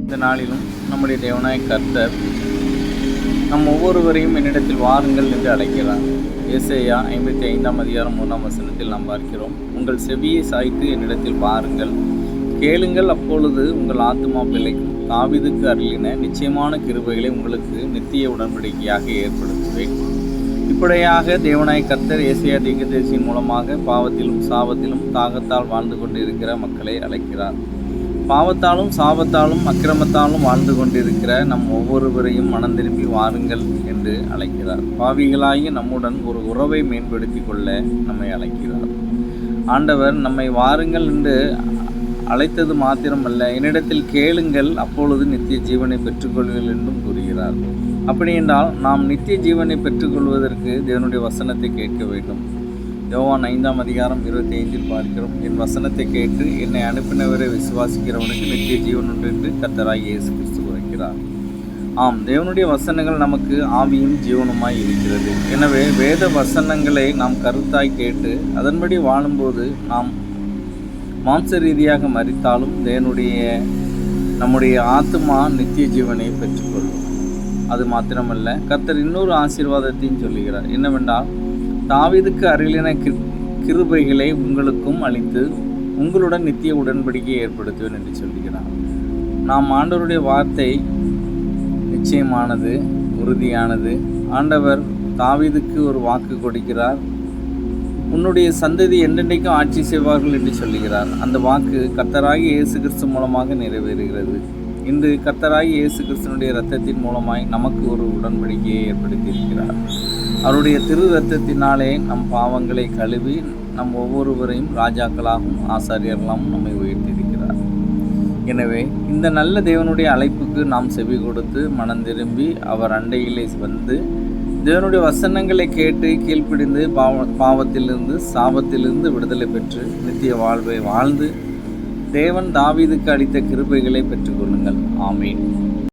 இந்த நாளிலும் நம்முடைய தேவனாய் கர்த்தர் நம் ஒவ்வொருவரையும் என்னிடத்தில் வாருங்கள் என்று அழைக்கிறார். ஏசாயா 55:3 நாம் பார்க்கிறோம், உங்கள் செவியை சாய்த்து என்னிடத்தில் வாருங்கள், கேளுங்கள், அப்பொழுது உங்கள் ஆத்துமா பிழைக்கும். தாவீதுக்கு அருளின நிச்சயமான கிருபைகளை உங்களுக்கு நித்திய உடன்படிக்கையாக ஏற்படுத்துவேன். இப்படியாக தேவனாய் கர்த்தர் ஏசாயா தீர்க்கதரிசியின் மூலமாக பாவத்திலும் சாபத்திலும் தாகத்தால் வாழ்ந்து கொண்டிருக்கிற மக்களை அழைக்கிறார். பாவத்தாலும் சாபத்தாலும் அக்கிரமத்தாலும் வாழ்ந்து கொண்டிருக்கிற நம் ஒவ்வொருவரையும் மனம் திரும்பி வாருங்கள் என்று அழைக்கிறார். பாவிகளாகி நம்முடன் ஒரு உறவை மேம்படுத்தி கொள்ள நம்மை அழைக்கிறார். ஆண்டவர் நம்மை வாருங்கள் என்று அழைத்தது மாத்திரமல்ல, என்னிடத்தில் கேளுங்கள், அப்பொழுது நித்திய ஜீவனை பெற்றுக்கொள்வீர்கள் என்றும் கூறுகிறார். அப்படி என்றால் நாம் நித்திய ஜீவனை பெற்றுக்கொள்வதற்கு தேவனுடைய வசனத்தை கேட்க வேண்டும். யோவான் 5:25 பார்க்கிறோம், என் வசனத்தை கேட்டு என்னை அனுப்பினவரை விசுவாசிக்கிறவனுக்கு நித்திய ஜீவன் உண்டு என்று கர்த்தராகிய இயேசு கிறிஸ்து உரைக்கிறார். ஆம், தேவனுடைய வசனங்கள் நமக்கு ஆவியும் ஜீவனுமாய் இருக்கிறது. எனவே வேத வசனங்களை நாம் கருத்தாய் கேட்டு அதன்படி வாழும்போது நாம் மாம்ச ரீதியாக மரித்தாலும் நம்முடைய ஆத்துமா நித்திய ஜீவனை பெற்றுக்கொள்ளும். அது மாத்திரமல்ல, கர்த்தர் இன்னொரு ஆசீர்வாதத்தையும் சொல்லுகிறார். என்னவென்றால், தாவீதுக்கு அருளின கிருபைகளை உங்களுக்கும் அளித்து உங்களுடன் நித்திய உடன்படிக்கையை ஏற்படுத்துவேன் என்று சொல்கிறார். நாம் ஆண்டவருடைய வார்த்தை நிச்சயமானது, உறுதியானது. ஆண்டவர் தாவீதுக்கு ஒரு வாக்கு கொடுக்கிறார், உன்னுடைய சந்ததி என்றென்றைக்கும் ஆட்சி செய்வார்கள் என்று சொல்லுகிறார். அந்த வாக்கு கர்த்தராகிய இயேசு கிறிஸ்து மூலமாக நிறைவேறுகிறது. இன்று கர்த்தராகிய இயேசு கிறிஸ்துவினுடைய இரத்தத்தின் மூலமாய் நமக்கு ஒரு உடன்படிக்கையை ஏற்படுத்தியிருக்கிறார். அவருடைய திரு இரத்தத்தினாலே நம் பாவங்களை கழுவி நம் ஒவ்வொருவரையும் ராஜாக்களாகவும் ஆசாரியர்களாகவும் நம்மை உயர்த்தியிருக்கிறார். எனவே இந்த நல்ல தேவனுடைய அழைப்புக்கு நாம் செவி கொடுத்து மனம் திரும்பி அவர் அண்டையிலே வந்து தேவனுடைய வசனங்களை கேட்டு கீழ்ப்பிடிந்து பாவத்திலிருந்து சாபத்திலிருந்து விடுதலை பெற்று நித்திய வாழ்வை வாழ்ந்து தேவன் தாவீதுக்கு அளித்த கிருபைகளை பெற்றுக்கொள்ளுங்கள். ஆமீன்.